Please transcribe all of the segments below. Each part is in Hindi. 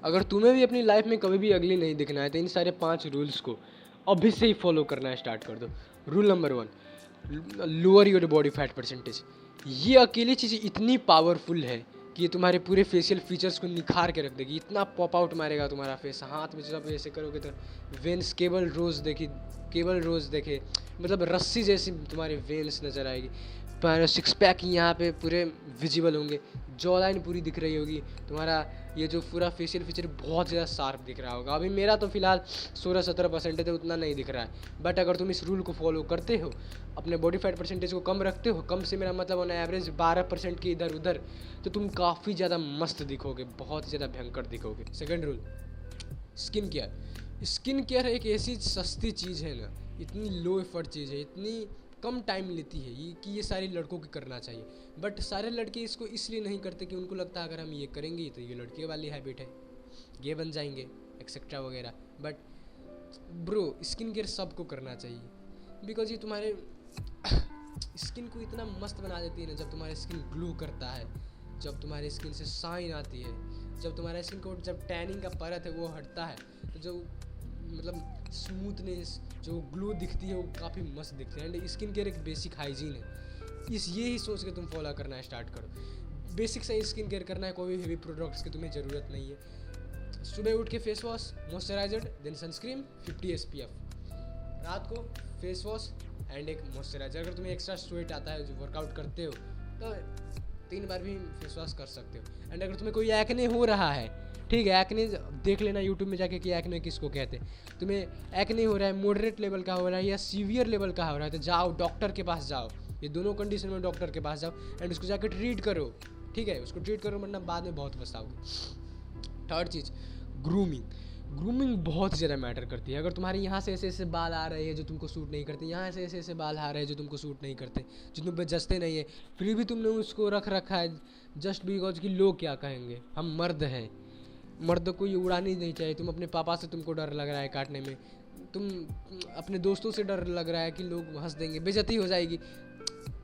अगर तुम्हें भी अपनी लाइफ में कभी भी अगली नहीं दिखना है तो इन सारे 5 रूल्स को अभी से ही फॉलो करना स्टार्ट कर दो। Rule number 1, lower your body fat percentage. ये अकेली चीज़ इतनी पावरफुल है कि ये तुम्हारे पूरे फेशियल फीचर्स को निखार के रख देगी। इतना पॉप आउट मारेगा तुम्हारा फेस, हाथ में जब ऐसे करोगे तो वेन्स केबल रोज देखे, मतलब रस्सी जैसी तुम्हारी वेन्स नज़र आएगी। पर सिक्स पैक यहाँ पे पूरे विजिबल होंगे, जॉ लाइन पूरी दिख रही होगी, तुम्हारा ये जो पूरा फेशियल फीचर बहुत ज़्यादा शार्प दिख रहा होगा। अभी मेरा तो फिलहाल 16-17% है तो उतना नहीं दिख रहा है, बट अगर तुम इस रूल को फॉलो करते हो, अपने बॉडी फैट परसेंटेज को कम रखते हो, कम से मेरा मतलब ऑन एवरेज 12% के इधर उधर, तो तुम काफ़ी ज़्यादा मस्त दिखोगे, बहुत ज़्यादा भयंकर दिखोगे। Second rule, skin care. Skin care एक ऐसी सस्ती चीज़ है ना, इतनी लो एफर्ट चीज़ है, इतनी कम टाइम लेती है ये कि ये सारे लड़कों को करना चाहिए। बट सारे लड़के इसको इसलिए नहीं करते कि उनको लगता है अगर हम ये करेंगे तो ये लड़के वाली हैबिट है, ये बन जाएंगे एक्सेट्रा वगैरह। बट ब्रो, स्किन केयर सबको करना चाहिए, बिकॉज ये तुम्हारे स्किन को इतना मस्त बना देती है ना। जब तुम्हारा स्किन ग्लो करता है, जब तुम्हारे स्किन से शाइन आती है, जब तुम्हारा स्किन को जब टैनिंग का परत है वो हटता है, तो जो मतलब स्मूथनेस, जो ग्लो दिखती है वो काफ़ी मस्त दिखती है। एंड स्किन केयर एक बेसिक हाइजीन है, यही सोच के तुम फॉलो करना स्टार्ट करो। बेसिक से स्किन केयर करना है, कोई भी हेवी प्रोडक्ट्स की तुम्हें ज़रूरत नहीं है। सुबह उठ के face wash, moisturizer, then sunscreen, 50 SPF। रात को फेस वॉश एंड एक मॉइस्चराइजर। अगर तुम्हें एक्स्ट्रा स्वेट आता है, जो वर्कआउट करते हो, तो 3 बार भी फेस वॉश कर सकते हो। एंड अगर तुम्हें कोई एक्ने हो रहा है, ठीक है, एक्ने देख लेना यूट्यूब में जाके कि एक्ने किसको कहते हैं। तुम्हें एक्ने हो रहा है, मॉडरेट लेवल का हो रहा है या सीवियर लेवल का हो रहा है, तो जाओ डॉक्टर के पास जाओ। ये दोनों कंडीशन में डॉक्टर के पास जाओ एंड उसको जाकर ट्रीट करो, ठीक है, उसको ट्रीट करो, वरना बाद में बहुत पछताओगे। थर्ड चीज़, ग्रूमिंग। ग्रूमिंग बहुत ज़्यादा मैटर करती है। अगर तुम्हारे यहाँ से ऐसे ऐसे बाल आ रहे हैं जो तुमको सूट नहीं करते, यहाँ से ऐसे ऐसे बाल आ रहे हैं जो तुमको सूट नहीं करते, जो तुम पे जचते नहीं है, फिर भी तुमने उसको रख रखा है जस्ट बिकॉज कि लोग क्या कहेंगे, हम मर्द हैं, मर्द को ये उड़ानी नहीं चाहिए। तुम अपने पापा से तुमको डर लग रहा है काटने में, तुम अपने दोस्तों से डर लग रहा है कि लोग हंस देंगे, बेइज्जती हो जाएगी,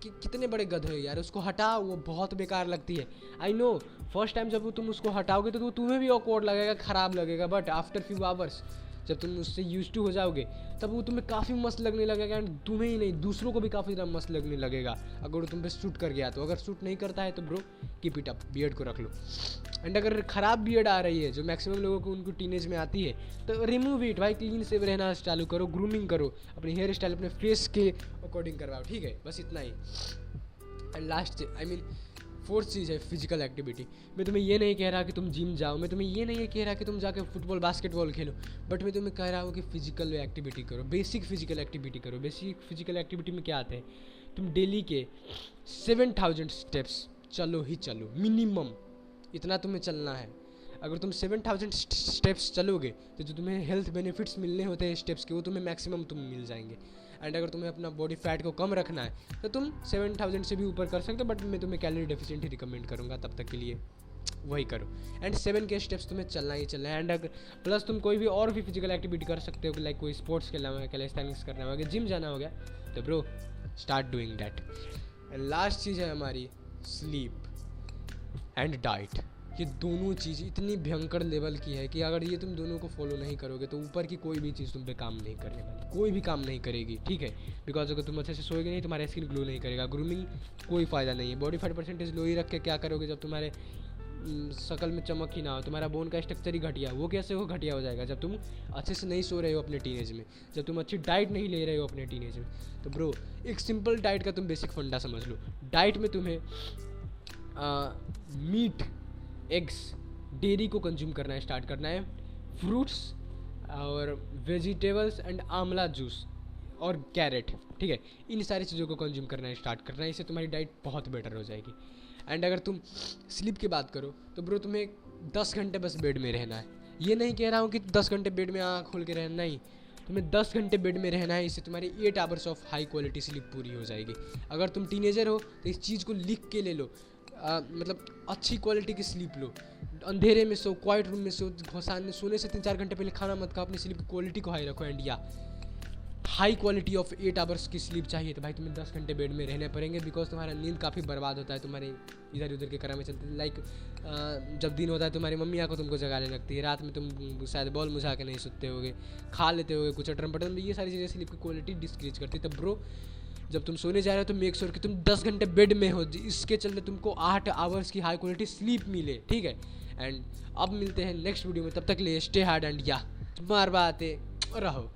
कि कितने बड़े गधे हो यार, उसको हटाओ, वो बहुत बेकार लगती है। आई नो फर्स्ट टाइम जब तुम उसको हटाओगे तो तुम्हें भी ऑकवर्ड लगेगा, ख़राब लगेगा, बट आफ्टर फ्यू आवर्स जब तुम उससे यूज टू हो जाओगे तब वो तुम्हें काफ़ी मस्त लगने लगेगा। एंड तुम्हें ही नहीं, दूसरों को भी काफ़ी ज़्यादा मस्त लगने लगेगा अगर वो तुम पे शूट कर गया तो। अगर शूट नहीं करता है तो bro keep it up, beard को रख लो। एंड अगर ख़राब बियर्ड आ रही है, जो मैक्सिमम लोगों को उनको टीनेज में आती है, तो रिमूव इट भाई, क्लीन से रहना चालू करो, ग्रूमिंग करो, अपनी हेयर स्टाइल अपने फेस के अकॉर्डिंग करवाओ, ठीक है, बस इतना ही। एंड लास्ट फोर्थ चीज़ है फिजिकल एक्टिविटी। मैं तुम्हें ये नहीं कह रहा कि तुम जिम जाओ, मैं तुम्हें ये नहीं कह रहा कि तुम जाके फुटबॉल बास्केटबॉल खेलो, बट मैं तुम्हें कह रहा हूँ कि फिजिकल एक्टिविटी करो, बेसिक फिजिकल एक्टिविटी करो। बेसिक फिजिकल एक्टिविटी में क्या आते हैं, तुम डेली के 7000 स्टेप्स चलो ही चलो, मिनिमम इतना तुम्हें चलना है। अगर तुम 7000 स्टेप्स चलोगे तो जो तुम्हें हेल्थ बेनिफिट्स मिलने होते हैं स्टेप्स के, वो तुम्हें मैक्सिमम तुम मिल जाएंगे। एंड अगर तुम्हें अपना बॉडी फैट को कम रखना है तो तुम 7000 से भी ऊपर कर सकते हो, बट मैं तुम्हें कैलोरी डेफिशिएंट ही रिकमेंड करूँगा तब तक के लिए, वही करो। एंड 7 के स्टेप्स तुम्हें चलना ही चलना है। एंड अगर प्लस तुम कोई भी और भी फिजिकल एक्टिविटी कर सकते हो, लाइक कोई स्पोर्ट्स खेलना हो गया, कैलिस्थेनिक्स करना हो गया, जिम जाना हो गया, तो bro start doing that. And last चीज़ है हमारी स्लीप एंड डाइट। ये दोनों चीज़ इतनी भयंकर लेवल की है कि अगर ये तुम दोनों को फॉलो नहीं करोगे तो ऊपर की कोई भी चीज़ तुम पे काम नहीं करने वाली, कोई भी काम नहीं करेगी, ठीक है। बिकॉज अगर तुम अच्छे से सोएगे नहीं, तुम्हारा स्किन ग्लो नहीं करेगा, ग्रूमिंग कोई फ़ायदा नहीं है। बॉडी फैट परसेंटेज लो ही रख के क्या करोगे जब तुम्हारे शक्ल में चमक ही ना हो, तुम्हारा बोन का स्ट्रक्चर ही घटिया, वो कैसे हो घटिया हो जाएगा जब तुम अच्छे से नहीं सो रहे हो अपने टीनेज में, जब तुम अच्छी डाइट नहीं ले रहे हो अपने टीनेज में। तो ब्रो एक सिंपल डाइट का तुम बेसिक फंडा समझ लो। डाइट में तुम्हें मीट, एग्स, डेयरी को कंज्यूम करना स्टार्ट करना है, फ्रूट्स और वेजिटेबल्स एंड आंवला जूस और कैरेट, ठीक है, इन सारी चीज़ों को कंज्यूम करना स्टार्ट करना है। इससे तुम्हारी डाइट बहुत बेटर हो जाएगी। एंड अगर तुम स्लीप की बात करो तो ब्रो तुम्हें 10 घंटे बस बेड में रहना है। ये नहीं कह रहा हूँ कि 10 घंटे बेड में आँख खोल के रहना, नहीं, तुम्हें 10 घंटे बेड में रहना है। इससे तुम्हारी 8 hours of high quality sleep पूरी हो जाएगी। अगर तुम टीनेजर हो तो इस चीज़ को लिख के ले लो, मतलब अच्छी क्वालिटी की स्लीप लो, अंधेरे में सो, क्वाइट रूम में सो, घोसान में सोने से 3-4 घंटे पहले खाना मत खाओ, अपनी स्लीप की क्वालिटी को हाई रखो। एंड या हाई क्वालिटी ऑफ 8 आवर्स की स्लीप चाहिए तो भाई तुम्हें 10 घंटे बेड में रहने पड़ेंगे, बिकॉज तुम्हारा नींद काफ़ी बर्बाद होता है तुम्हारे इधर उधर के क्रम में चलते। लाइक जब दिन होता है तुम्हारी मम्मी आकर तुमको जगाने लगती है, रात में तुम शायद बॉल मुझा के नहीं सोते होगे, खा लेते होगे कुछ अटरम पटरम, ये सारी चीज़ें स्लीप की क्वालिटी डिस्क्रीज करती है। तो ब्रो जब तुम सोने जा रहे हो तो मेक श्योर कि तुम 10 घंटे बेड में हो, इसके चलते तुमको 8 आवर्स की हाई क्वालिटी स्लीप मिले, ठीक है। एंड अब मिलते हैं नेक्स्ट वीडियो में, तब तक ले स्टे हार्ड एंड या मार बातें रहो।